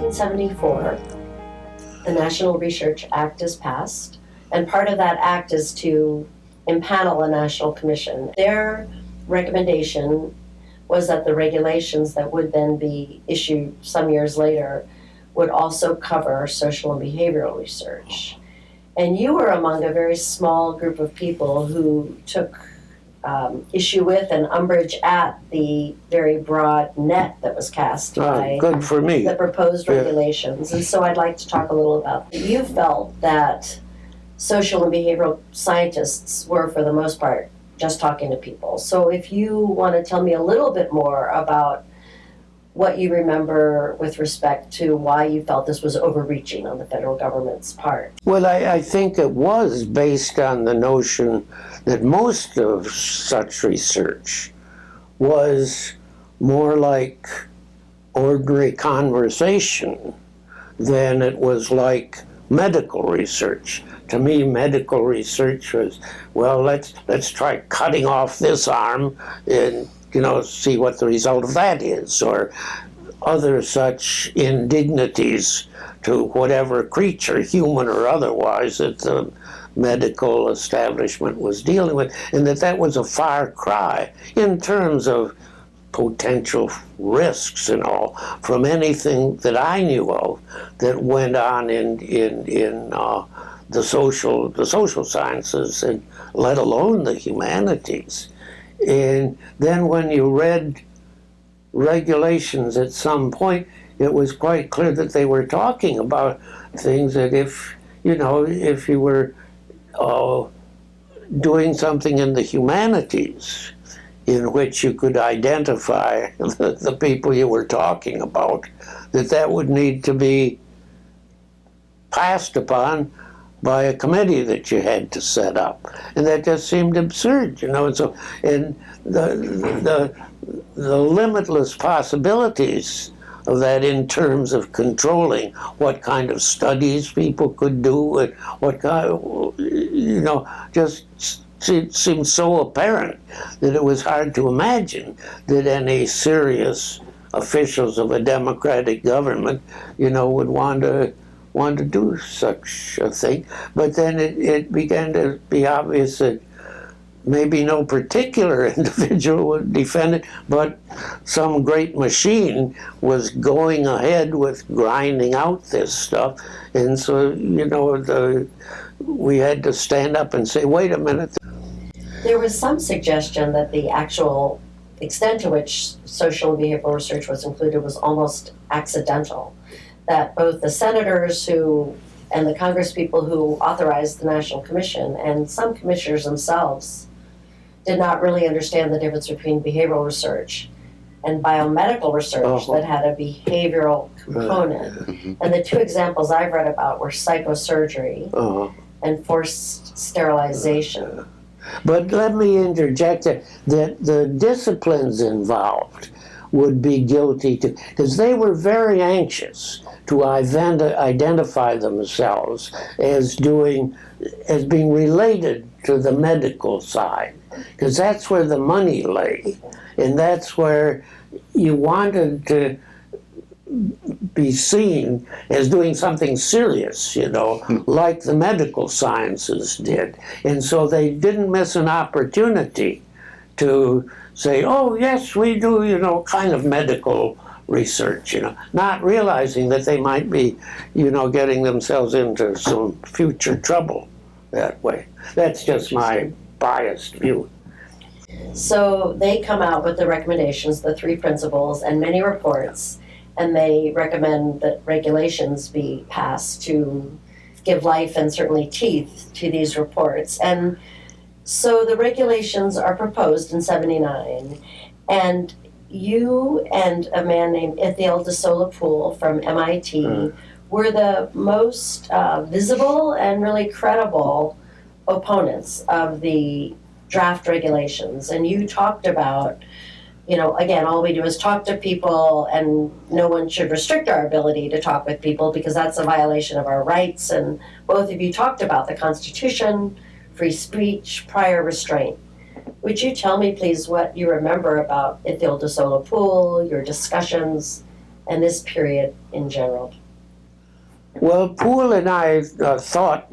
1974, the National Research Act is passed, and part of that act is to impanel a national commission. Their recommendation was that the regulations that would then be issued some years later would also cover social and behavioral research. And you were among a very small group of people who took issue with and umbrage at the very broad net that was cast by good for me. The proposed regulations. And so I'd like to talk a little about that. You felt that social and behavioral scientists were, for the most part, just talking to people. So if you want to tell me a little bit more about what you remember with respect to why you felt this was overreaching on the federal government's part. Well, I think it was based on the notion that most of such research was more like ordinary conversation than it was like medical research. To me, medical research was, well, let's try cutting off this arm and, see what the result of that is, or other such indignities to whatever creature, human or otherwise, that the medical establishment was dealing with, and that was a far cry in terms of potential risks and all from anything that I knew of that went on in the social sciences, and let alone the humanities. And then when you read regulations at some point, it was quite clear that they were talking about things that if you were doing something in the humanities in which you could identify the people you were talking about, that would need to be passed upon by a committee that you had to set up, and that just seemed absurd, And so, and the limitless possibilities of that in terms of controlling what kind of studies people could do, and what kind, just seemed so apparent that it was hard to imagine that any serious officials of a democratic government, would want to do such a thing. But then it began to be obvious that maybe no particular individual would defend it, but some great machine was going ahead with grinding out this stuff. And so, we had to stand up and say, wait a minute. There was some suggestion that the actual extent to which social and behavioral research was included was almost accidental, that both the senators and the congresspeople who authorized the National Commission and some commissioners themselves did not really understand the difference between behavioral research and biomedical research that had a behavioral component. And the two examples I've read about were psychosurgery and forced sterilization. But let me interject that the disciplines involved would be guilty too, because they were very anxious to identify themselves as being related to the medical side, because that's where the money lay, and that's where you wanted to be seen as doing something serious, like the medical sciences did. And so they didn't miss an opportunity to say, oh, yes, we do, kind of medical research, not realizing that they might be, getting themselves into some future trouble that way. That's just my biased view. So they come out with the recommendations, the 3 principles, and many reports, and they recommend that regulations be passed to give life and certainly teeth to these reports. And so the regulations are proposed in '79, and you and a man named Ithiel de Solapool from MIT were the most visible and really credible opponents of the draft regulations. And you talked about, again, all we do is talk to people, and no one should restrict our ability to talk with people because that's a violation of our rights. And both of you talked about the Constitution, free speech, prior restraint. Would you tell me, please, what you remember about Ithiel de Solapool, your discussions, and this period in general? Well, Poole and I thought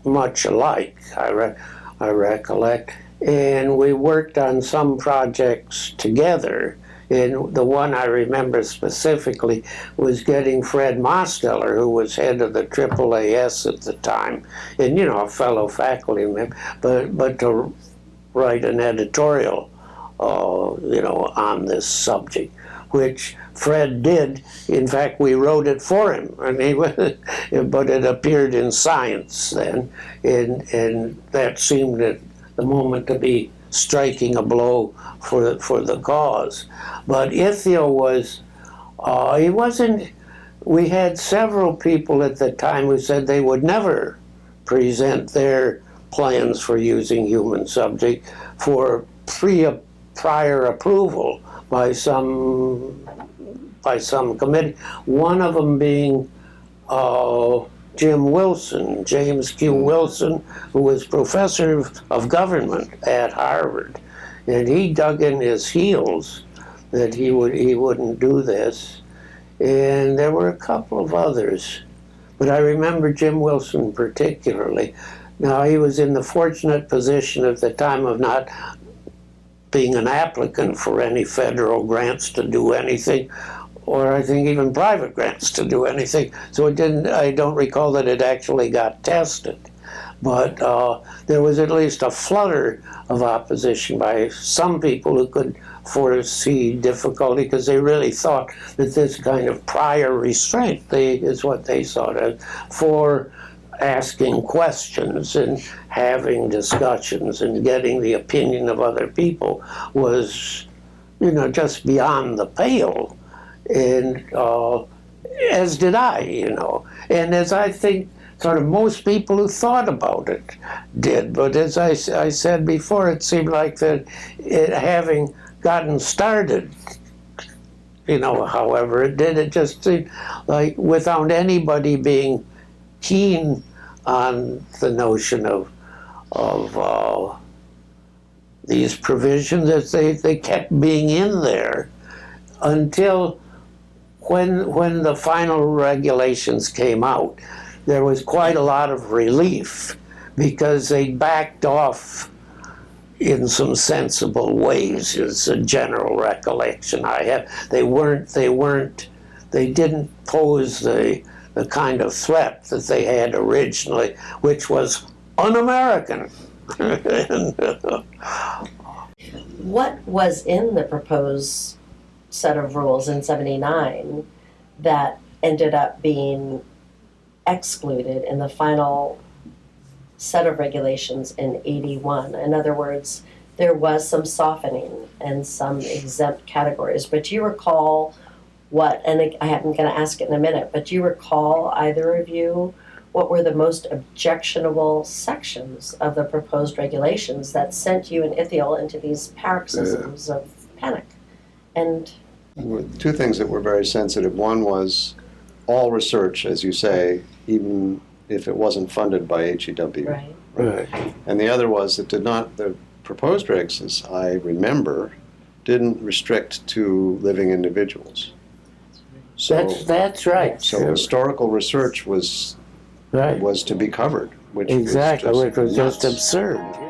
much alike, I recollect, and we worked on some projects together. And the one I remember specifically was getting Fred Mosteller, who was head of the AAAS at the time, and a fellow faculty member, but to write an editorial, on this subject, which Fred did. In fact, we wrote it for him, but it appeared in Science then, and that seemed at the moment to be striking a blow for the cause. But Ithiel was, he wasn't. We had several people at the time who said they would never present their plans for using human subject for prior approval by some committee. One of them being Jim Wilson, James Q. Wilson, who was professor of government at Harvard, and he dug in his heels that he wouldn't do this, and there were a couple of others, but I remember Jim Wilson particularly. Now, he was in the fortunate position at the time of not being an applicant for any federal grants to do anything, or I think even private grants to do anything. So I don't recall that it actually got tested. But there was at least a flutter of opposition by some people who could foresee difficulty, because they really thought that this kind of prior restraint is what they saw as for asking questions and having discussions and getting the opinion of other people was, just beyond the pale. And as did I, and as I think sort of most people who thought about it did. But as I said before, it seemed like that it, having gotten started, however it did, it just seemed like without anybody being keen on the notion of these provisions, that they kept being in there until when the final regulations came out, there was quite a lot of relief because they backed off in some sensible ways. It's a general recollection I have. They didn't pose the kind of threat that they had originally, which was un-American. What was in the proposed set of rules in 79 that ended up being excluded in the final set of regulations in 81? In other words, there was some softening and some exempt categories, but do you recall what, and I'm going to ask it in a minute, but do you recall, either of you, what were the most objectionable sections of the proposed regulations that sent you and Ithiel into these paroxysms of panic? And two things that were very sensitive. One was all research, as you say, even if it wasn't funded by HEW. right. And the other was it the proposed regs, as I remember, didn't restrict to living individuals. So That's right. So historical research was right. to be covered, which Exactly, was which was just nuts. absurd.